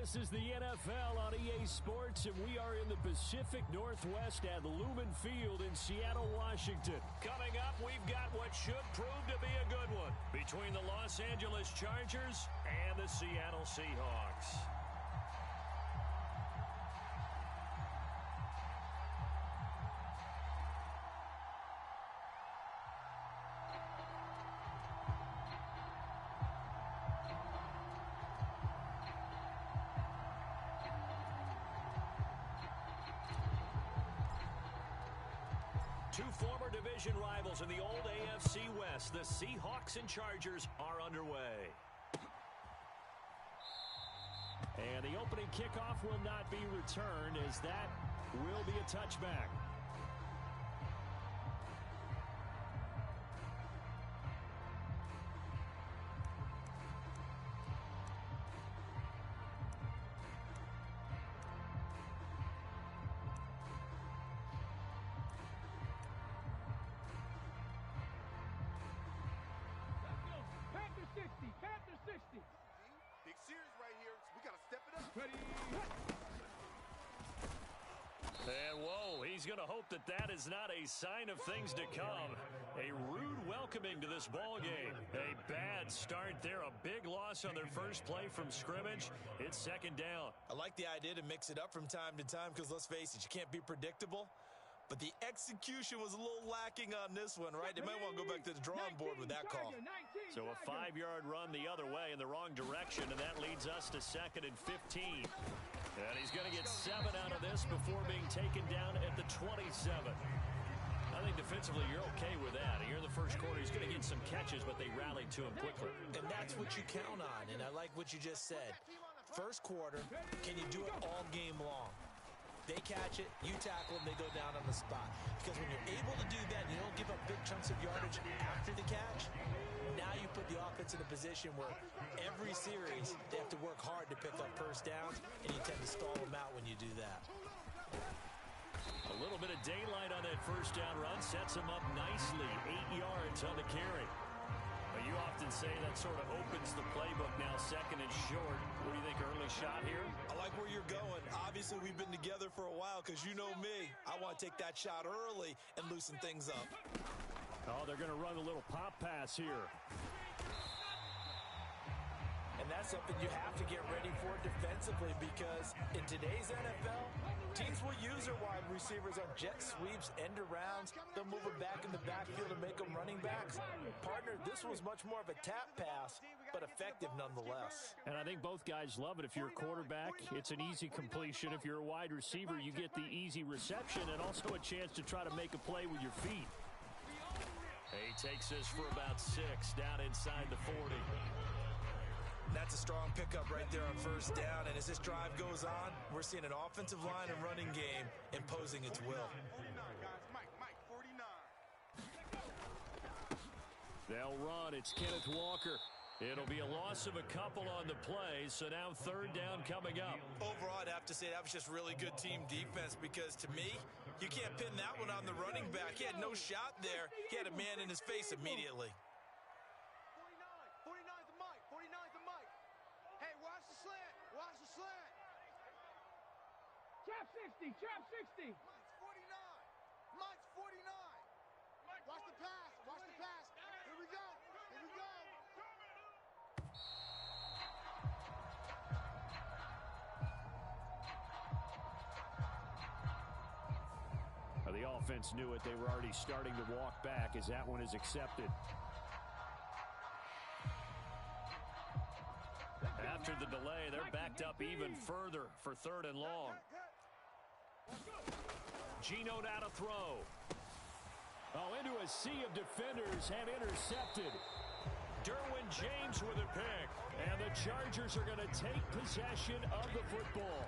This is the NFL on EA Sports, and we are in the Pacific Northwest at Lumen Field in Seattle, Washington. Coming up, we've got what should prove to be a good one between the Los Angeles Chargers and the Seattle Seahawks. Two former division rivals in the old AFC West, the Seahawks and Chargers, are underway. And the opening kickoff will not be returned, as that will be a touchback. Big series right here. We got to step it up. Ready. And whoa, he's going to hope that that is not a sign of things to come. A rude welcoming to this ball game. A bad start there. A big loss on their first play from scrimmage. It's second down. I like the idea to mix it up from time to time because, let's face it, you can't be predictable. But the execution was a little lacking on this one, right? They might want to go back to the drawing board with that call. So a 5-yard run the other way in the wrong direction, and that leads us to 2nd and 15. And he's going to get 7 out of this before being taken down at the 27. I think defensively you're okay with that. Here in the first quarter, he's going to get some catches, but they rallied to him quickly. And that's what you count on, and I like what you just said. First quarter, can you do it all game long? They catch it, you tackle them, they go down on the spot. Because when you're able to do that, you don't give up big chunks of yardage after the catch, now you put the offense in a position where every series they have to work hard to pick up first downs, and you tend to stall them out when you do that. A little bit of daylight on that first down run sets him up nicely. 8 yards on the carry. But you often say that sort of opens the playbook now, 2nd and short. What do you think, early shot here? I like where you're going. Obviously, we've been together for a while because you know me. I want to take that shot early and loosen things up. Oh, they're going to run a little pop pass here. And that's something you have to get ready for defensively because in today's NFL, teams will use their wide receivers on jet sweeps, end arounds. They'll move them back in the backfield and make them running backs. Partner, this was much more of a tap pass, but effective nonetheless. And I think both guys love it. If you're a quarterback, it's an easy completion. If you're a wide receiver, you get the easy reception and also a chance to try to make a play with your feet. He takes this for about 6 down inside the 40. That's a strong pickup right there on first down. And as this drive goes on, we're seeing an offensive line and running game imposing its will. 49, guys. Mike, 49. They'll run. It's Kenneth Walker. It'll be a loss of a couple on the play, so now 3rd down coming up. Overall, I'd have to say that was just really good team defense because, to me, you can't pin that one on the running back. He had no shot there. He had a man in his face immediately. 49's the Mike. 49's the Mike. Hey, watch the slant. Watch the slant. Trap 60. Trap 60. Mike's 49. Mike's 49. Watch the pass. Watch the pass. Here we go. Here we go. The offense knew it. They were already starting to walk back as that one is accepted. After the delay, they're backed up even further for 3rd and long. Geno now to throw. Oh, into a sea of defenders and intercepted. Derwin James with a pick. And the Chargers are going to take possession of the football.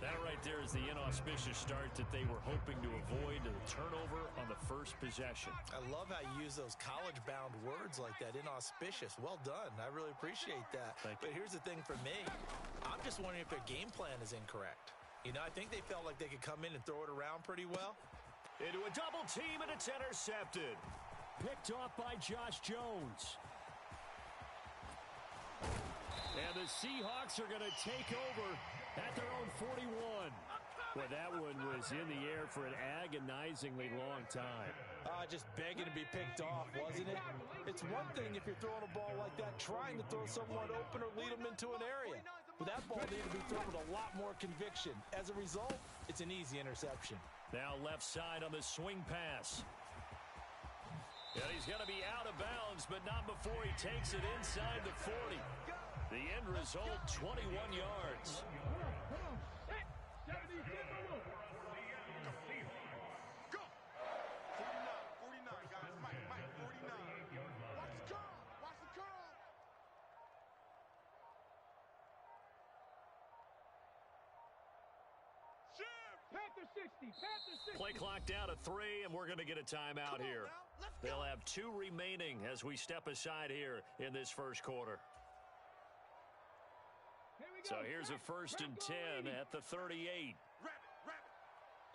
That right there is the inauspicious start that they were hoping to avoid, the turnover on the first possession. I love how you use those college-bound words like that, inauspicious. Well done. I really appreciate that. But here's the thing for me. I'm just wondering if their game plan is incorrect. You know, I think they felt like they could come in and throw it around pretty well. Into a double team, and it's intercepted. Picked off by Josh Jones. And the Seahawks are going to take over at their own 41. Well, that one was in the air for an agonizingly long time. Just begging to be picked off, wasn't it? It's one thing if you're throwing a ball like that, trying to throw someone open or lead them into an area. But that ball needed to be thrown with a lot more conviction. As a result, it's an easy interception. Now left side on the swing pass. And he's going to be out of bounds, but not before he takes it inside the 40. The end result, 21 yards. Play clock down to 3, and we're going to get a timeout here. They'll have 2 remaining as we step aside here in this first quarter. So here's a 1st and 10 at the 38. Rabbit.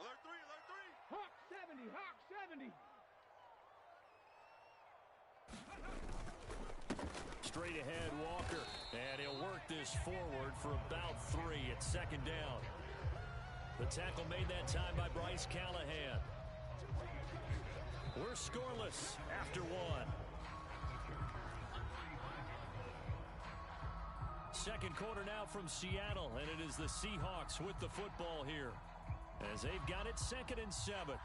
Alert 3, alert 3. Hawk 70, Hawk 70. Straight ahead, Walker. And he'll work this forward for about 3 at 2nd down. The tackle made that time by Bryce Callahan. We're scoreless after 1. Second quarter now from Seattle, and it is the Seahawks with the football here as they've got it 2nd and 7.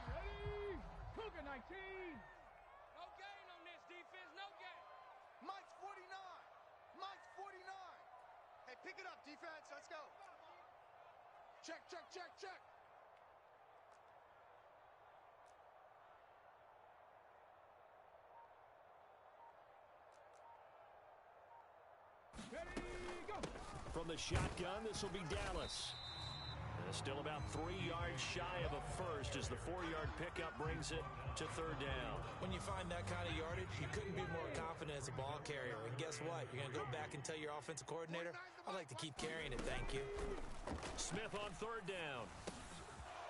Ready? Cougar 19. No gain on this defense, no gain. Mike's 49. Mike's 49. Hey, pick it up, defense. Let's go. Check. Ready, go. From the shotgun, this will be Dallas. Still about 3 yards shy of a first as the 4-yard pickup brings it to 3rd down. When you find that kind of yardage, you couldn't be more confident as a ball carrier. And guess what? You're going to go back and tell your offensive coordinator, I'd like to keep carrying it, thank you. Smith on 3rd down.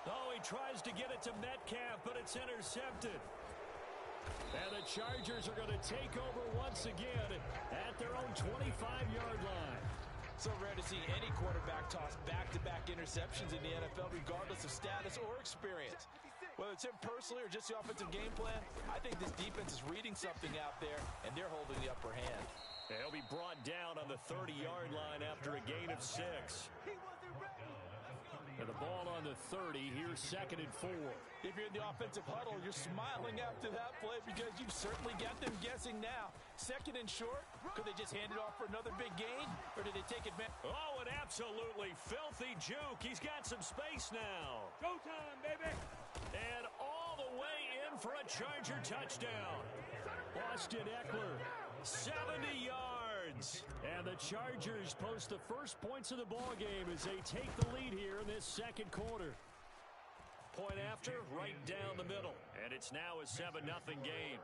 Oh, he tries to get it to Metcalf, but it's intercepted. And the Chargers are going to take over once again at their own 25-yard line. So rare to see any quarterback toss back-to-back interceptions in the NFL, regardless of status or experience. Whether it's him personally or just the offensive game plan, I think this defense is reading something out there, and they're holding the upper hand. He'll be brought down on the 30-yard line after a gain of 6. And the ball on the 30, here's 2nd and 4. If you're in the offensive huddle, you're smiling after that play because you've certainly got them guessing now. 2nd and short, could they just hand it off for another big gain, or did they take advantage? Oh, an absolutely filthy juke. He's got some space now. Go time, baby. And all the way in for a Charger touchdown. Austin Eckler, 70 yards. And the Chargers post the first points of the ball game as they take the lead here in this 2nd quarter. Point after, right down the middle. And it's now a 7-0 game.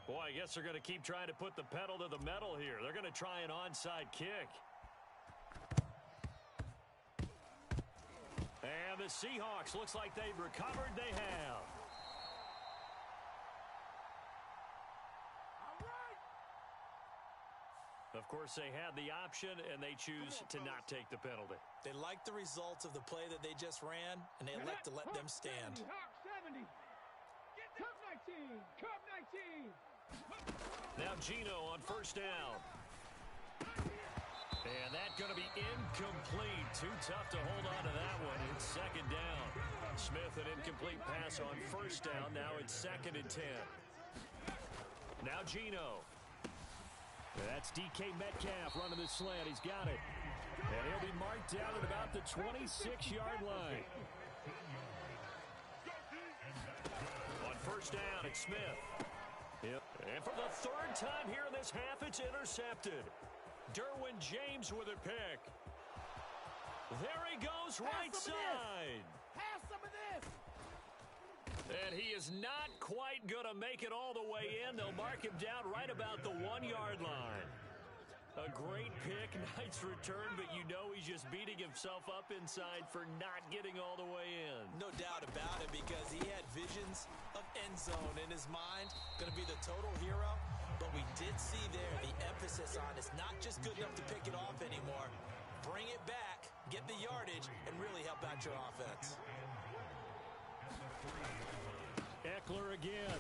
Boy, I guess they're going to keep trying to put the pedal to the metal here. They're going to try an onside kick. And the Seahawks, looks like they've recovered. They have. Of course, they had the option, and they choose to not take the penalty. They like the results of the play that they just ran, and they elect to let them stand. Hawk 70. Cup 19. Cup 19. Now Gino on 1st down. And that's going to be incomplete. Too tough to hold on to that one. It's 2nd down. Smith, an incomplete pass on 1st down. Now it's 2nd and 10. Now Gino. That's DK Metcalf running the slant. He's got it. And he'll be marked down at about the 26-yard line. On 1st down, it's Smith. And for the 3rd time here in this half, it's intercepted. Derwin James with a pick. There he goes, right side. Have some of this. And he is not quite going to make it all the way in. They'll mark him down right about the 1-yard line. A great pick, nice return, but you know he's just beating himself up inside for not getting all the way in. No doubt about it, because he had visions of end zone in his mind. Going to be the total hero, but we did see there the emphasis on it's not just good enough to pick it off anymore. Bring it back, get the yardage, and really help out your offense. Eckler again.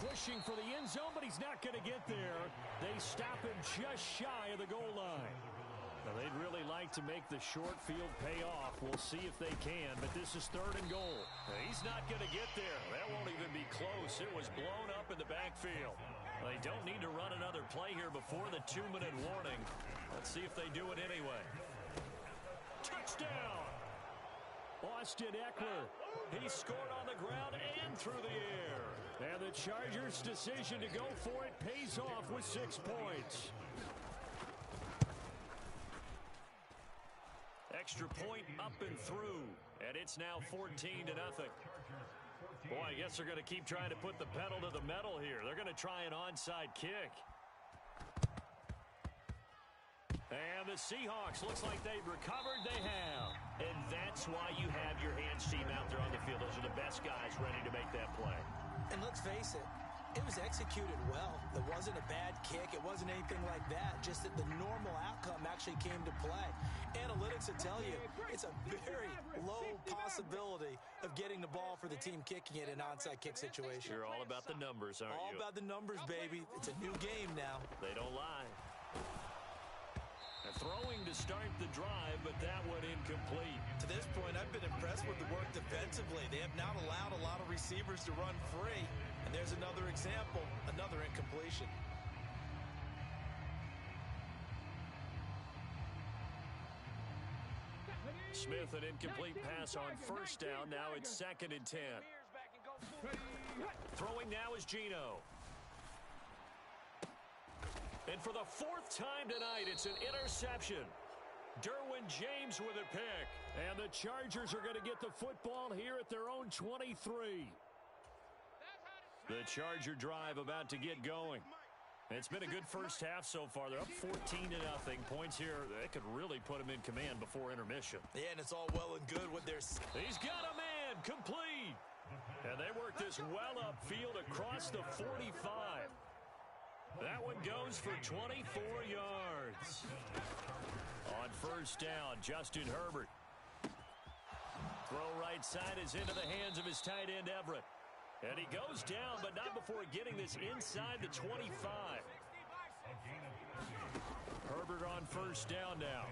Pushing for the end zone, but he's not going to get there. They stop him just shy of the goal line. Now, they'd really like to make the short field pay off. We'll see if they can, but this is 3rd and goal. He's not going to get there. That won't even be close. It was blown up in the backfield. They don't need to run another play here before the 2-minute warning. Let's see if they do it anyway. Touchdown! Austin Eckler. He scored on the ground and through the air. And the Chargers' decision to go for it pays off with 6 points. Extra point up and through. And it's now 14-0. Boy, I guess they're going to keep trying to put the pedal to the metal here. They're going to try an onside kick. And the Seahawks, looks like they've recovered. They have. And that's why you have your hands team out there on the field. Those are the best guys ready to make that play. And let's face it, it was executed well. It wasn't a bad kick. It wasn't anything like that. Just that the normal outcome actually came to play. Analytics will tell you it's a very low possibility of getting the ball for the team kicking it in an onside kick situation. You're all about the numbers, aren't you? All about the numbers, baby. It's a new game now. They don't lie. Throwing to start the drive, but that one incomplete. To this point, I've been impressed with the work defensively. They have not allowed a lot of receivers to run free. And there's another example, another incompletion. Smith, an incomplete pass on 1st down. Now it's 2nd and 10. Throwing now is Geno. And for the 4th time tonight, it's an interception. Derwin James with a pick. And the Chargers are going to get the football here at their own 23. The Charger drive about to get going. It's been a good first half so far. They're up 14-0. Points here, they could really put them in command before intermission. Yeah, and it's all well and good with their... He's got a man, complete. And they work this well upfield across the 45. That one goes for 24 yards. On 1st down, Justin Herbert. Throw right side is into the hands of his tight end, Everett. And he goes down, but not before getting this inside the 25. Herbert on 1st down now.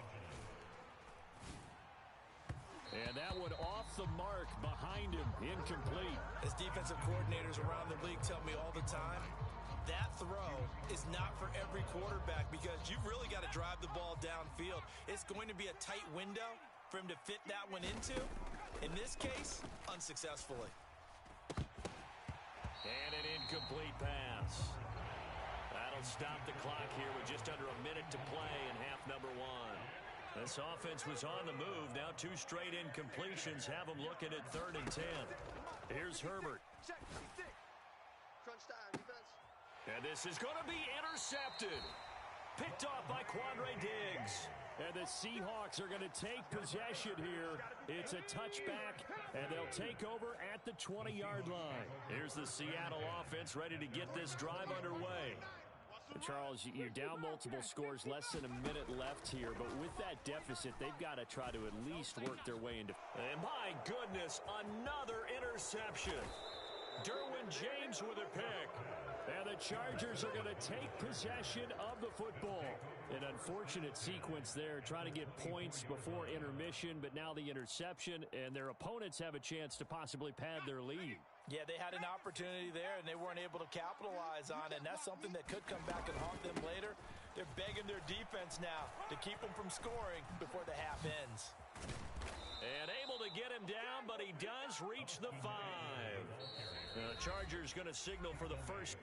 And that one off the mark behind him, incomplete. As defensive coordinators around the league tell me all the time, that throw is not for every quarterback because you've really got to drive the ball downfield. It's going to be a tight window for him to fit that one into. In this case, unsuccessfully. And an incomplete pass. That'll stop the clock here with just under a minute to play in half number 1. This offense was on the move. Now 2 straight incompletions have them looking at 3rd and 10. Here's Herbert. Crunch time, defense. And this is going to be intercepted. Picked off by Quandre Diggs. And the Seahawks are going to take possession here. It's a touchback, and they'll take over at the 20-yard line. Here's the Seattle offense ready to get this drive underway. Charles, you're down multiple scores, less than a minute left here, but with that deficit, they've got to try to at least work their way into... And my goodness, another interception. Derwin James with a pick. And the Chargers are going to take possession of the football. An unfortunate sequence there, trying to get points before intermission, but now the interception, and their opponents have a chance to possibly pad their lead. Yeah, they had an opportunity there, and they weren't able to capitalize on it, and that's something that could come back and haunt them later. They're begging their defense now to keep them from scoring before the half ends. And able to get him down, but he does reach the 5. The Chargers going to signal for the first